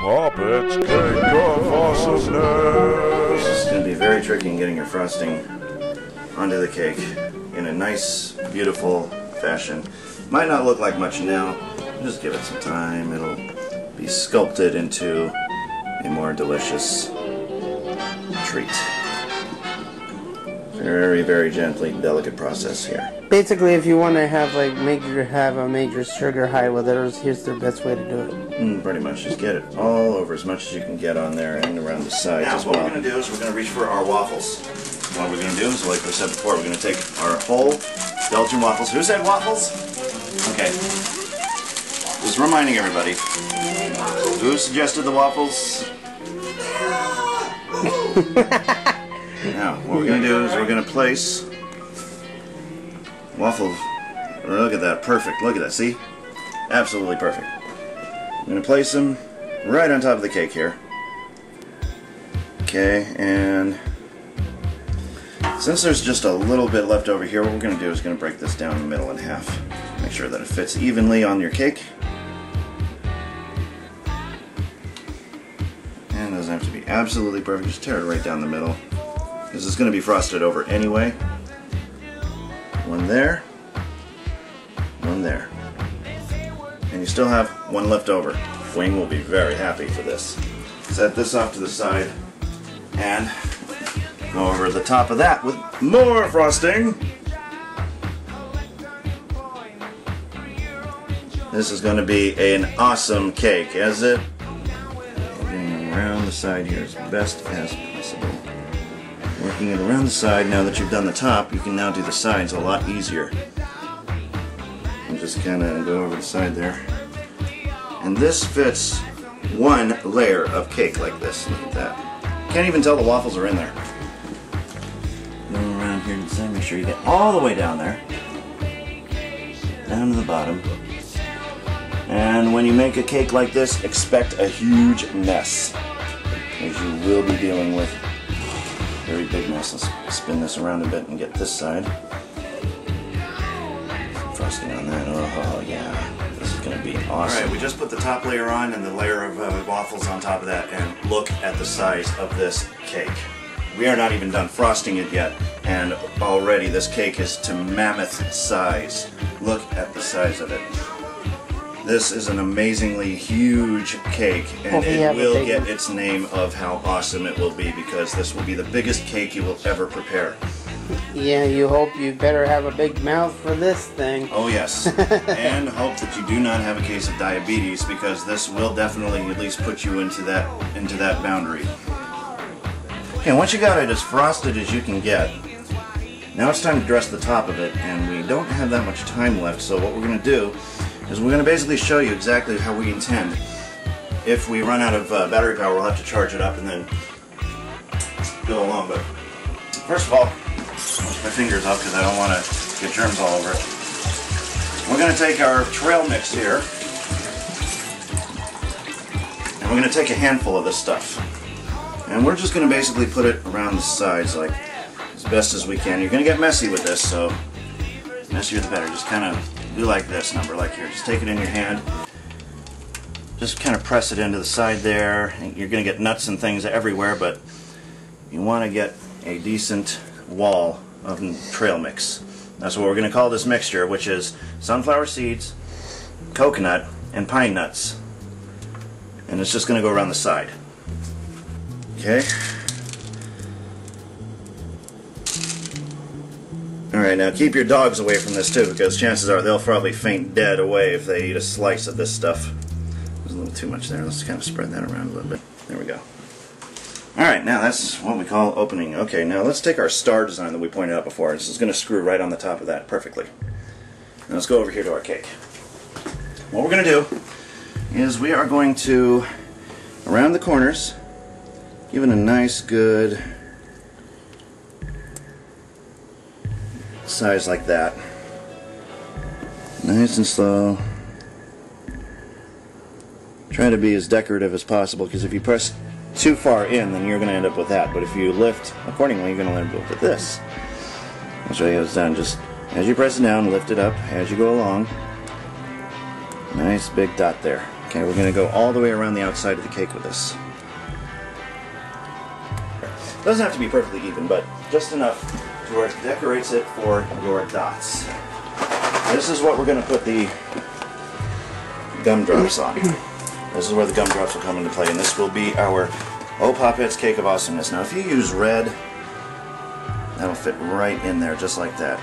pop, it's cake of awesomeness. It's going to be very tricky in getting your frosting onto the cake in a nice, beautiful fashion. Might not look like much now. Just give it some time. It'll be sculpted into a more delicious treat. Very, very gently, delicate process here. Basically, if you want to have a major sugar high with it, here's the best way to do it. Pretty much, just get it all over as much as you can get on there and around the sides as well. Now, what we're going to do is we're going to reach for our waffles. What we're going to do is, like I said before, we're going to take our whole Belgian waffles. Who said waffles? Okay. Just reminding everybody. Who suggested the waffles? Now, what we're going to do is we're going to place waffle. Look at that, perfect. Look at that, see? Absolutely perfect. I'm going to place them right on top of the cake here. Okay, and since there's just a little bit left over here, what we're going to do is going to break this down the middle in half. Make sure that it fits evenly on your cake. And it doesn't have to be absolutely perfect, just tear it right down the middle. Because it's going to be frosted over anyway. One there, one there. And you still have one left over. Wing will be very happy for this. Set this off to the side and go over the top of that with more frosting. This is going to be an awesome cake, is it? Getting around the side here as best as possible. Working it around the side. Now that you've done the top, you can now do the sides a lot easier. And just kind of go over the side there. And this fits one layer of cake like this. Look at that. Can't even tell the waffles are in there. Go around here to the side, make sure you get all the way down there. Down to the bottom. And when you make a cake like this, expect a huge mess. Because you will be dealing with very big mess. Let's spin this around a bit and get this side. Some frosting on that. Oh yeah, this is going to be awesome. Alright, we just put the top layer on and the layer of waffles on top of that, and look at the size of this cake. We are not even done frosting it yet, and already this cake is to mammoth size. Look at the size of it. This is an amazingly huge cake, and it will get its name of how awesome it will be, because this will be the biggest cake you will ever prepare. Yeah, you better have a big mouth for this thing. Oh yes, and hope that you do not have a case of diabetes, because this will definitely at least put you into that boundary. Okay, once you got it as frosted as you can get, now it's time to dress the top of it, and we don't have that much time left, so what we're going to do is we're going to basically show you exactly how we intend. If we run out of battery power, we'll have to charge it up and then go along. But first of all, wash my fingers up because I don't want to get germs all over it. We're going to take our trail mix here, and we're going to take a handful of this stuff. And we're just going to basically put it around the sides like as best as we can. You're going to get messy with this, so messier the better. Just kind of do like this, number like here. Just take it in your hand. Just kind of press it into the side there. You're going to get nuts and things everywhere, but you want to get a decent wall of trail mix. That's what we're going to call this mixture, which is sunflower seeds, coconut, and pine nuts. And it's just going to go around the side. Okay? Alright, now keep your dogs away from this too, because chances are they'll probably faint dead away if they eat a slice of this stuff. There's a little too much there. Let's kind of spread that around a little bit. There we go. Alright, now that's what we call opening. Okay, now let's take our star design that we pointed out before. This is going to screw right on the top of that perfectly. Now let's go over here to our cake. What we're going to do is we are going to, around the corners, give it a nice good size like that. Nice and slow. Try to be as decorative as possible, because if you press too far in, then you're going to end up with that. But if you lift accordingly, you're going to end up with this. I'll show you how it's done. Just as you press it down, lift it up as you go along. Nice big dot there. Okay, we're going to go all the way around the outside of the cake with this. It doesn't have to be perfectly even, but just enough to where it decorates it for your dots. This is what we're going to put the gumdrops on. This is where the gumdrops will come into play, and this will be our Oh Pop It's Cake of Awesomeness. Now if you use red, that'll fit right in there, just like that.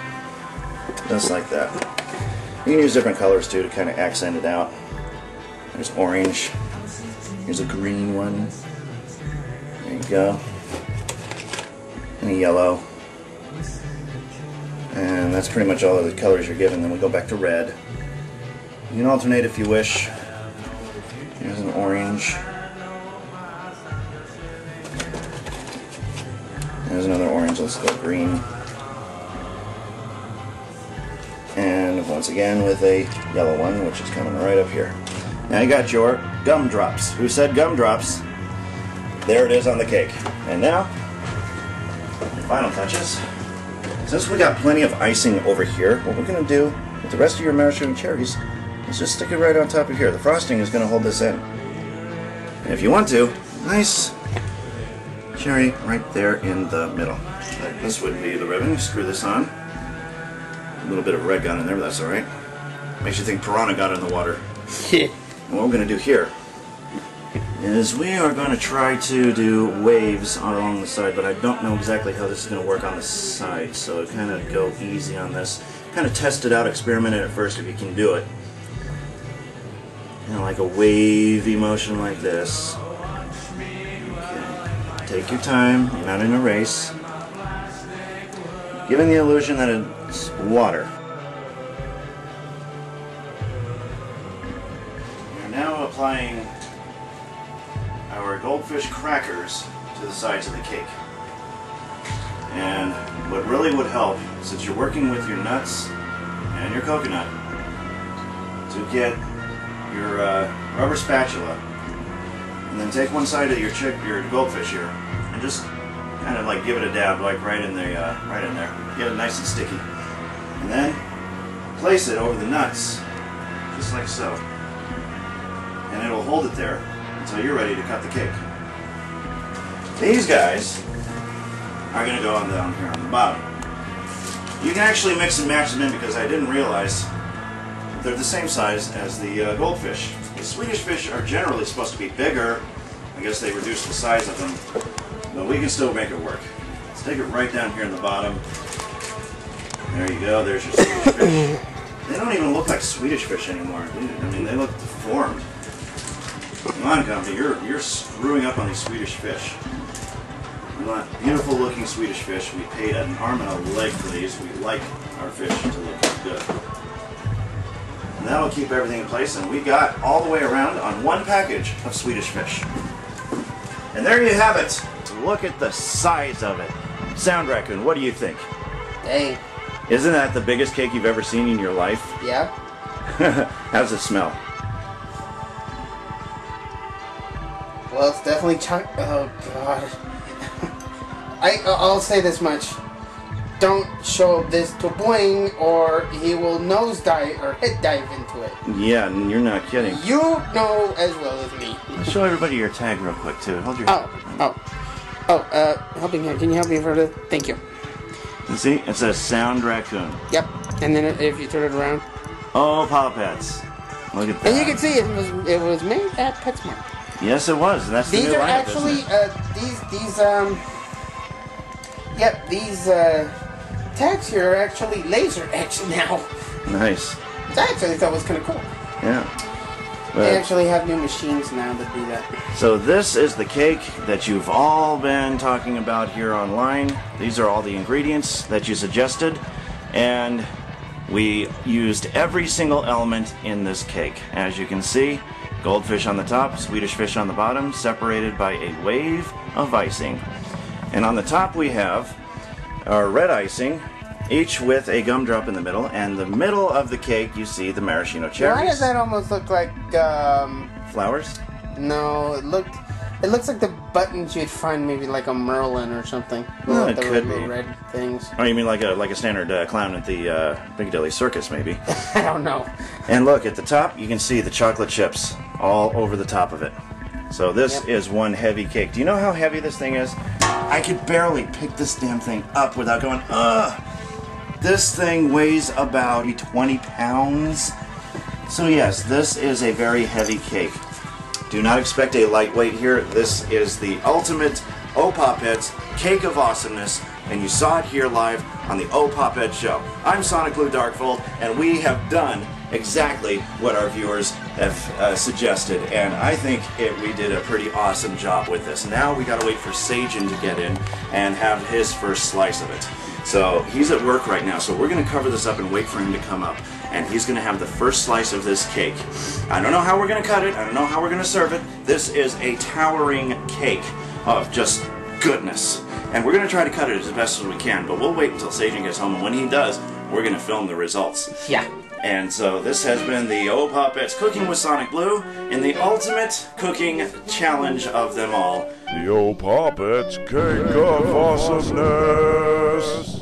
Just like that. You can use different colors too to kind of accent it out. There's orange. Here's a green one. There you go. And a yellow. And that's pretty much all of the colors you're given. Then we go back to red. You can alternate if you wish. Here's an orange. There's another orange. Let's go green. And once again with a yellow one, which is coming right up here. Now you got your gumdrops. Who said gumdrops? There it is on the cake. And now, final touches. Since we got plenty of icing over here, what we're going to do with the rest of your maraschino cherries is just stick it right on top of here. The frosting is going to hold this in. And if you want to, nice cherry right there in the middle. This would be the ribbon. You screw this on. A little bit of red gun in there, but that's alright. Makes you think piranha got in the water. And what we're going to do here is we are going to try to do waves along the side, but I don't know exactly how this is going to work on the side, so kind of go easy on this. Kind of test it out, experiment it at first if you can do it. You know, like a wavy motion like this. Okay. Take your time, you're not in a race. Giving the illusion that it's water. We're now applying our goldfish crackers to the sides of the cake. And what really would help, since you're working with your nuts and your coconut, to get your rubber spatula and then take one side of your goldfish here and just kind of like give it a dab, like right in there, get it nice and sticky, and then place it over the nuts, just like so, and it'll hold it there until you're ready to cut the cake. These guys are going to go on down here on the bottom. You can actually mix and match them in because I didn't realize they're the same size as the goldfish. The Swedish fish are generally supposed to be bigger. I guess they reduced the size of them, but we can still make it work. Let's take it right down here in the bottom. There you go, there's your Swedish fish. They don't even look like Swedish fish anymore. I mean, they look deformed. Come on, company, you're screwing up on these Swedish fish. We want beautiful looking Swedish fish. We paid an arm and a leg for these. We like our fish to look good. And that'll keep everything in place, and we got all the way around on one package of Swedish fish. And there you have it. Look at the size of it. Sound Raccoon, what do you think? Hey. Isn't that the biggest cake you've ever seen in your life? Yeah. How's it smell? Well, it's definitely oh god. I'll say this much. Don't show this to Boing or he will nosedive or head dive into it. Yeah, you're not kidding. You know as well as me. Show everybody your tag real quick too. Hold your helping hand. Can you help me further? Thank you. See, it says Sound Raccoon. Yep. And then if you turn it around. Oh, Pop Pets. Look at that. And you can see it was made at PetSmart. Yes, it was. And that's the these new are lineup, actually these tags here are actually laser etched now. Nice. Which I actually thought was kind of cool. Yeah. They actually have new machines now that do that. So this is the cake that you've all been talking about here online. These are all the ingredients that you suggested, and we used every single element in this cake. As you can see, goldfish on the top, Swedish fish on the bottom, separated by a wave of icing. And on the top we have our red icing, each with a gumdrop in the middle, and the middle of the cake you see the maraschino cherries. Why does that almost look like flowers? No, it looked It looks like the buttons you'd find maybe like a Merlin or something. Well, With it the could little be. red things. Oh, you mean like a standard clown at the Piccadilly Circus, maybe? I don't know. And look, at the top, you can see the chocolate chips all over the top of it. So this is one heavy cake. Do you know how heavy this thing is? I could barely pick this damn thing up without going, ugh! This thing weighs about 20 pounds. So yes, this is a very heavy cake. Do not expect a lightweight here. This is the ultimate O-Pop-Eds Cake of Awesomeness, and you saw it here live on the O-Pop-Ed Show. I'm SonicBlu Darkfold, and we have done exactly what our viewers have suggested, and I think we did a pretty awesome job with this. Now we gotta wait for Sajin to get in and have his first slice of it. So he's at work right now, so we're gonna cover this up and wait for him to come up, and he's gonna have the first slice of this cake. I don't know how we're gonna cut it, I don't know how we're gonna serve it. This is a towering cake of just goodness, and we're gonna try to cut it as best as we can, but we'll wait until Sajin gets home, and when he does, we're gonna film the results. Yeah. And so this has been the O-Pop-Eds Cooking with SonicBlu in the ultimate cooking challenge of them all. The O-Pop-Eds Cake of Awesomeness.